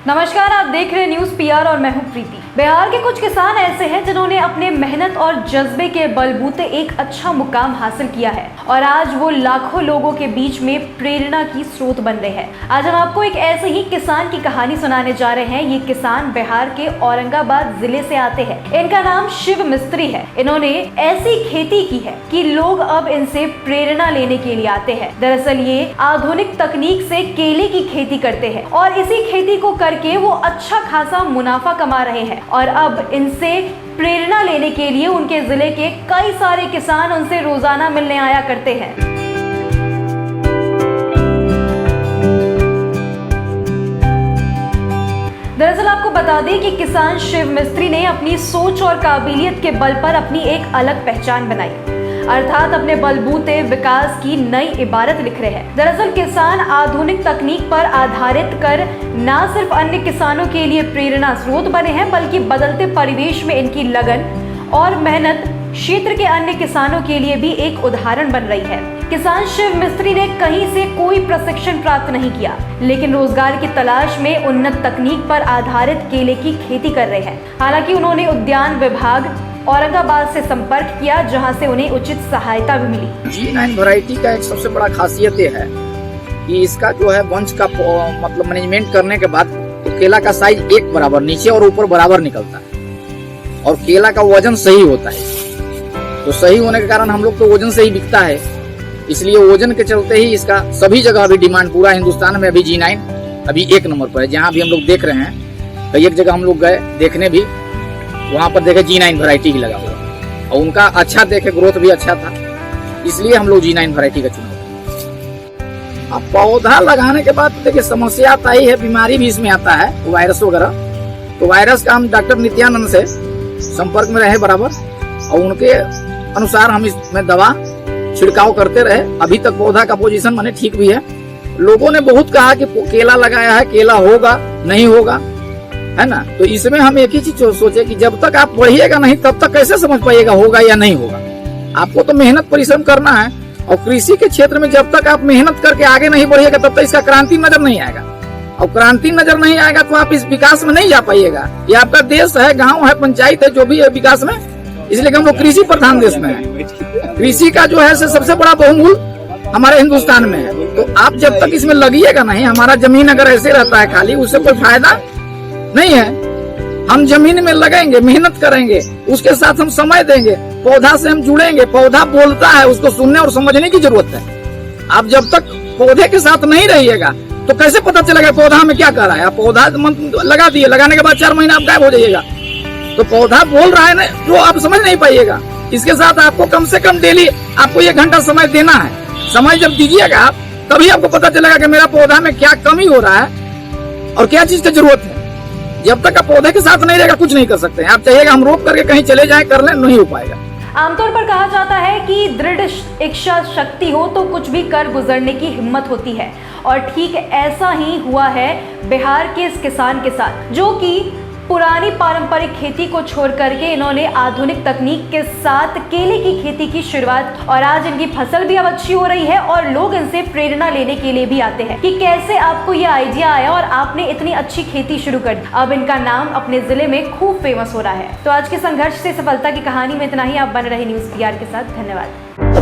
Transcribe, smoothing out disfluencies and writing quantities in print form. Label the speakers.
Speaker 1: नमस्कार, आप देख रहे हैं न्यूज पीआर और मैं हूं प्रीति। बिहार के कुछ किसान ऐसे हैं जिन्होंने अपने मेहनत और जज्बे के बलबूते एक अच्छा मुकाम हासिल किया है और आज वो लाखों लोगों के बीच में प्रेरणा की स्रोत बन रहे हैं। आज हम आपको एक ऐसे ही किसान की कहानी सुनाने जा रहे हैं। ये किसान बिहार के औरंगाबाद जिले से आते हैं। इनका नाम शिव मिस्त्री है। इन्होंने ऐसी खेती की है कि लोग अब इनसे प्रेरणा लेने के लिए आते हैं। दरअसल ये आधुनिक तकनीक से केले की खेती करते हैं और इसी खेती को करके वो अच्छा खासा मुनाफा कमा रहे हैं और अब इनसे प्रेरणा लेने के लिए उनके जिले के कई सारे किसान उनसे रोजाना मिलने आया करते हैं। दरअसल आपको बता दें कि किसान शिव मिस्त्री ने अपनी सोच और काबिलियत के बल पर अपनी एक अलग पहचान बनाई, अर्थात अपने बलबूते विकास की नई इबारत लिख रहे हैं। दरअसल किसान आधुनिक तकनीक पर आधारित कर न सिर्फ अन्य किसानों के लिए प्रेरणा स्रोत बने हैं, बल्कि बदलते परिवेश में इनकी लगन और मेहनत क्षेत्र के अन्य किसानों के लिए भी एक उदाहरण बन रही है। किसान शिव मिस्त्री ने कहीं से कोई प्रशिक्षण प्राप्त नहीं किया, लेकिन रोजगार की तलाश में उन्नत तकनीक पर आधारित केले की खेती कर रहे हैं। हालांकि उन्होंने उद्यान विभाग औरंगाबाद से संपर्क किया, जहां से उन्हें उचित सहायता भी मिली।
Speaker 2: G9 वैरायटी का एक सबसे बड़ा खासियत ये है कि इसका जो है वंश का मतलब मैनेजमेंट करने के बाद तो केला का साइज एक बराबर नीचे और ऊपर बराबर निकलता है और केला का वजन सही होता है। तो सही होने के कारण हम लोग तो वजन से ही बिकता है, इसलिए वजन के चलते ही इसका सभी जगह अभी डिमांड पूरा हिंदुस्तान में अभी G9 अभी एक नंबर पर है। जहाँ भी हम लोग देख रहे हैं, कई एक जगह हम लोग गए देखने भी, वहाँ पर देखे G9 वैरायटी ही लगा हुआ और उनका अच्छा देखे ग्रोथ भी अच्छा था, इसलिए हम लोग G9 वैरायटी का चुनाव। अब पौधा लगाने के बाद देखिए समस्या आता ही है, बीमारी भी इसमें आता है, वायरस वगैरह। तो वायरस का हम डॉक्टर नित्यानंद से संपर्क में रहे बराबर और उनके अनुसार हम इसमें दवा छिड़काव करते रहे। अभी तक पौधा का पोजीशन माने ठीक भी है। लोगों ने बहुत कहा कि केला लगाया है, केला होगा नहीं होगा, है ना। तो इसमें हम एक ही चीज सोचे कि जब तक आप बढ़िएगा नहीं तब तक कैसे समझ पाइएगा होगा या नहीं होगा। आपको तो मेहनत परिश्रम करना है और कृषि के क्षेत्र में जब तक आप मेहनत करके आगे नहीं बढ़िएगा तब तक इसका क्रांति नजर नहीं आएगा और क्रांति नजर नहीं आएगा तो आप इस विकास में नहीं जा पाइएगा। ये आपका देश है, गाँव है, पंचायत है, जो भी है विकास में, इसलिए हम लोग कृषि प्रधान देश में है। कृषि का जो है सबसे बड़ा बहुमूल हमारे हिंदुस्तान में है। तो आप जब तक इसमें लगिएगा नहीं, हमारा जमीन अगर ऐसे रहता है खाली, उससे कोई फायदा नहीं है। हम जमीन में लगेंगे, मेहनत करेंगे, उसके साथ हम समय देंगे, पौधा से हम जुड़ेंगे। पौधा बोलता है, उसको सुनने और समझने की जरूरत है। आप जब तक पौधे के साथ नहीं रहिएगा तो कैसे पता चलेगा पौधा हमें क्या कर रहा है। आप पौधा लगा दिए, लगाने के बाद 4 महीने आप गायब हो जाइएगा। तो पौधा बोल रहा है ना, जो आप समझ नहीं पाइएगा। इसके साथ आपको कम से कम डेली आपको 1 घंटा समय देना है। समय जब दीजिएगा आप, तभी आपको पता चलेगा कि मेरा पौधा में क्या कमी हो रहा है और क्या चीज की जरूरत है। जब तक आप पौधे के साथ नहीं रहेगा कुछ नहीं कर सकते हैं। आप चाहिएगा हम रोक करके कहीं चले जाएं, कर लें, नहीं हो पाएगा।
Speaker 1: आमतौर पर कहा जाता है कि दृढ़ इच्छा शक्ति हो तो कुछ भी कर गुजरने की हिम्मत होती है और ठीक ऐसा ही हुआ है बिहार के इस किसान के साथ, जो कि पुरानी पारंपरिक खेती को छोड़ करके इन्होंने आधुनिक तकनीक के साथ केले की खेती की शुरुआत और आज इनकी फसल भी अब अच्छी हो रही है और लोग इनसे प्रेरणा लेने के लिए भी आते हैं। कि कैसे आपको ये आइडिया आया और आपने इतनी अच्छी खेती शुरू कर दी। अब इनका नाम अपने जिले में खूब फेमस हो रहा है। तो आज के संघर्ष से सफलता की कहानी में इतना ही। आप बने रहे न्यूज पीआर के साथ। धन्यवाद।